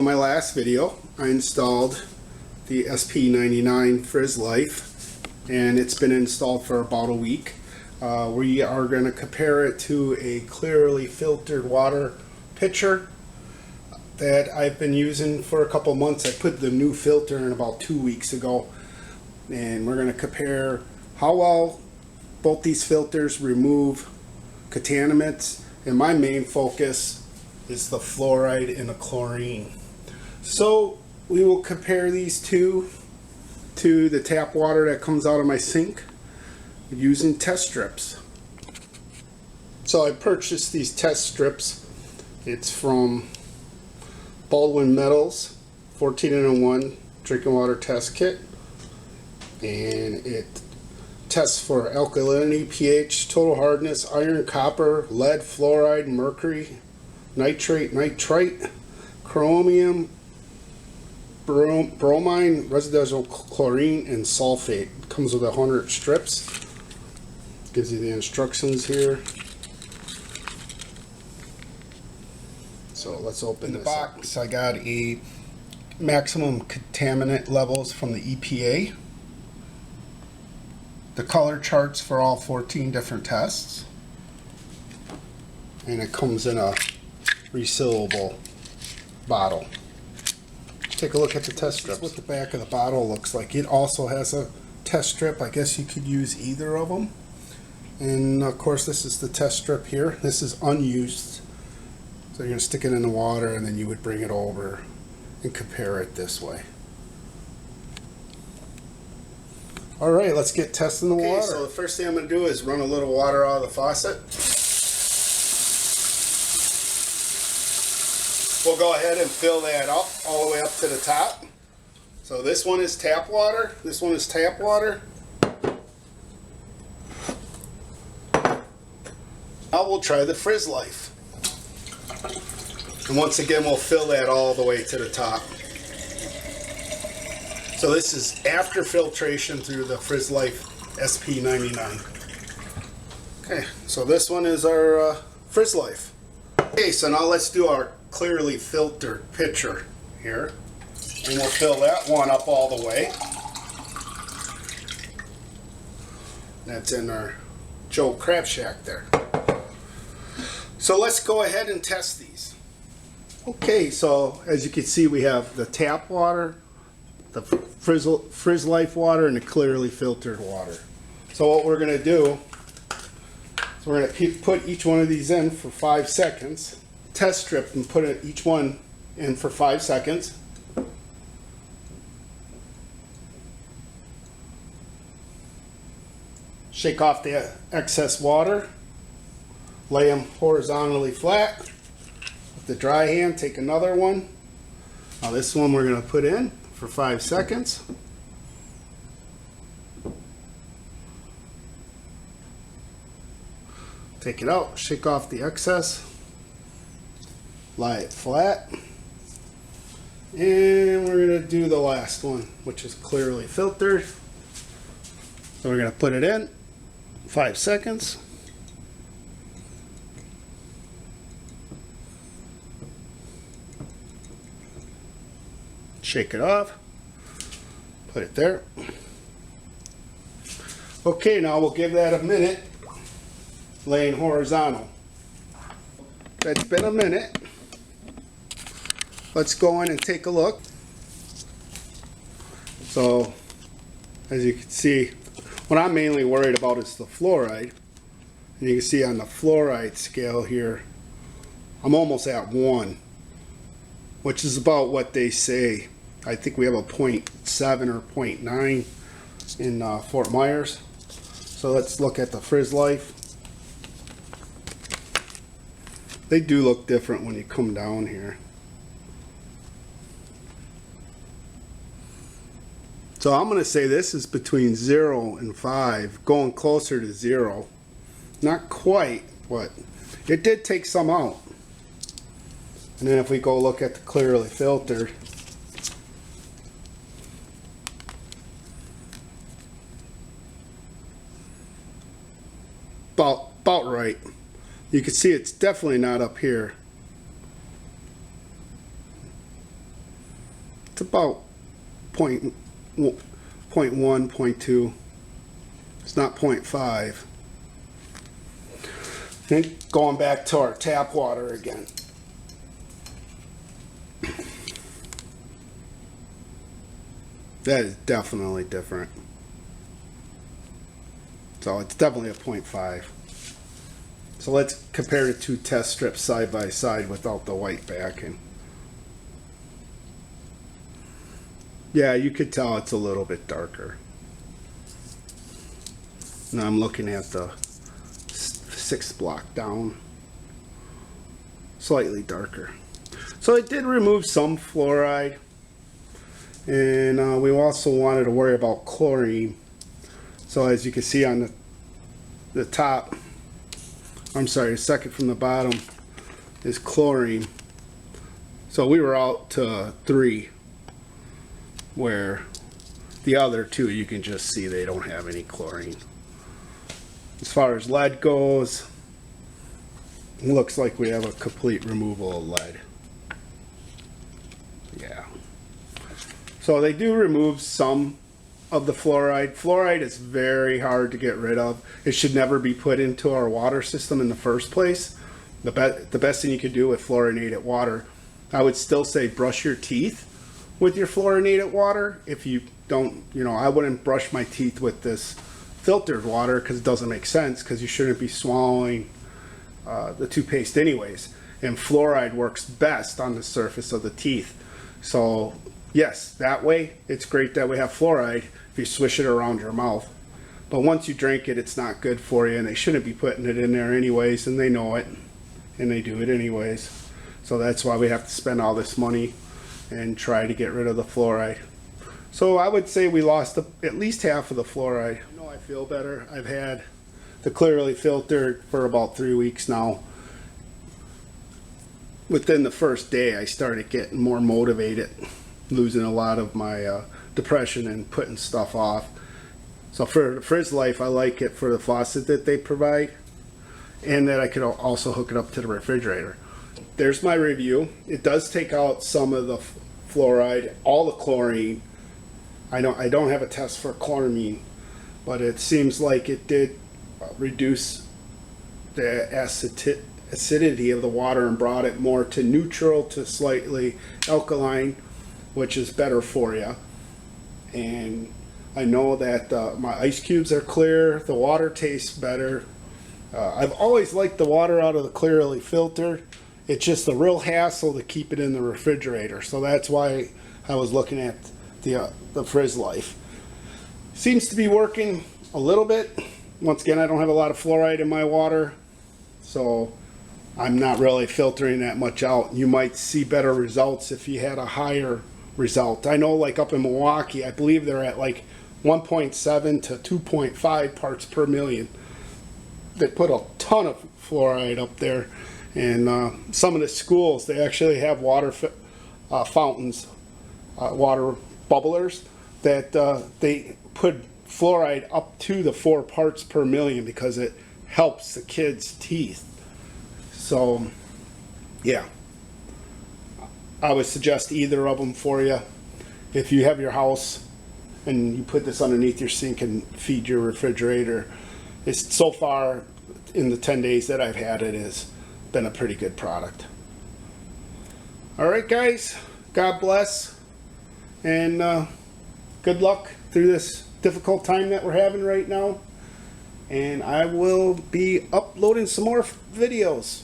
In my last video, I installed the Sp99 Frizzlife, and it's been installed for about a week. We are going to compare it to a clearly filtered water pitcher that I've been using for a couple months. I put the new filter in about 2 weeks ago, and we're going to compare how well both these filters remove contaminants, and my main focus is the fluoride and the chlorine. So we will compare these two to the tap water that comes out of my sink using test strips. So I purchased these test strips. It's from Baldwin Metals 14-in-1 drinking water test kit, and it tests for alkalinity, pH, total hardness, iron, copper, lead, fluoride, mercury, nitrate, nitrite, chromium, bromine, residential chlorine, and sulfate. It comes with 100 strips. Gives you the instructions here. So let's open the box. I got a maximum contaminant levels from the EPA, the color charts for all 14 different tests, and it comes in a resealable bottle. Take a look at the test strips. That's what the back of the bottle looks like. It also has a test strip. I guess you could use either of them. And of course, this is the test strip here. This is unused. So you're going to stick it in the water, and then you would bring it over and compare it this way. All right, let's get testing the water. So the first thing I'm going to do is run a little water out of the faucet. We'll go ahead and fill that up all the way up to the top. So this one is tap water. This one is tap water. Now we'll try the Frizzlife. And once again, we'll fill that all the way to the top. So this is after filtration through the Frizzlife Sp99. Okay, so this one is our Frizzlife. Okay, so now let's do our clearly filtered pitcher here, and we'll fill that one up all the way. That's in our Joe Crab Shack there. So let's go ahead and test these. Okay, so as you can see, we have the tap water, the Frizzlife water, and the clearly filtered water. So what we're going to do is we're going to put each one of these in for 5 seconds. Test strip and put each one in for 5 seconds. Shake off the excess water. Lay them horizontally flat. With the dry hand, take another one. Now this one we're going to put in for 5 seconds. Take it out, shake off the excess. Lie it flat, and we're going to do the last one, which is clearly filtered. So we're going to put it in 5 seconds. Shake it off, put it there. Okay, now we'll give that a minute, laying horizontal. That's been a minute. Let's go in and take a look. So, as you can see, what I'm mainly worried about is the fluoride. And you can see on the fluoride scale here, I'm almost at 1, which is about what they say. I think we have a 0.7 or 0.9 in Fort Myers. So let's look at the Frizzlife. They do look different when you come down here. So I'm going to say this is between 0 and 5, going closer to 0. Not quite, but it did take some out. And then if we go look at the clearly filtered, about right. You can see it's definitely not up here. It's about point 1, 0.2. It's not 0.5. Then going back to our tap water again. That is definitely different. So it's definitely a 0.5. So let's compare the two test strips side by side without the white backing. Yeah, you could tell it's a little bit darker. Now I'm looking at the 6th block down. Slightly darker. So it did remove some fluoride. And we also wanted to worry about chlorine. So as you can see on the top, I'm sorry, the second from the bottom is chlorine. So we were out to 3, where the other 2 you can just see they don't have any chlorine. As far as lead goes, it looks like we have a complete removal of lead. Yeah. So they do remove some of the fluoride. Fluoride is very hard to get rid of. It should never be put into our water system in the first place. The best thing you could do with fluorinated water, I would still say brush your teeth with your fluorinated water. If you don't, I wouldn't brush my teeth with this filtered water because it doesn't make sense, because you shouldn't be swallowing the toothpaste anyways. And fluoride works best on the surface of the teeth. So yes, that way it's great that we have fluoride if you swish it around your mouth. But once you drink it, it's not good for you, and they shouldn't be putting it in there anyways, and they know it, and they do it anyways. So that's why we have to spend all this money and try to get rid of the fluoride. So I would say we lost at least half of the fluoride. I know I feel better. I've had the Clearly filtered for about 3 weeks now. Within the first day, I started getting more motivated, losing a lot of my depression and putting stuff off. So for the Frizzlife, I like it for the faucet that they provide, and that I could also hook it up to the refrigerator. There's my review. It does take out some of the fluoride, all the chlorine. I don't have a test for chloramine, but it seems like it did reduce the acidity of the water and brought it more to neutral to slightly alkaline, which is better for you. And I know that my ice cubes are clear, the water tastes better. I've always liked the water out of the Clearly filtered. It's just a real hassle to keep it in the refrigerator. So that's why I was looking at the Frizzlife. Seems to be working a little bit. Once again, I don't have a lot of fluoride in my water, so I'm not really filtering that much out. You might see better results if you had a higher result. I know, like up in Milwaukee, I believe they're at like 1.7 to 2.5 parts per million. They put a ton of fluoride up there, and some of the schools, they actually have water fountains, water bubblers, that they put fluoride up to the 4 parts per million because it helps the kids' teeth. So yeah, I would suggest either of them for you. If you have your house and you put this underneath your sink and feed your refrigerator, it's so far in the 10 days that I've had it has been a pretty good product. Alright guys, God bless, and good luck through this difficult time that we're having right now, and I will be uploading some more videos.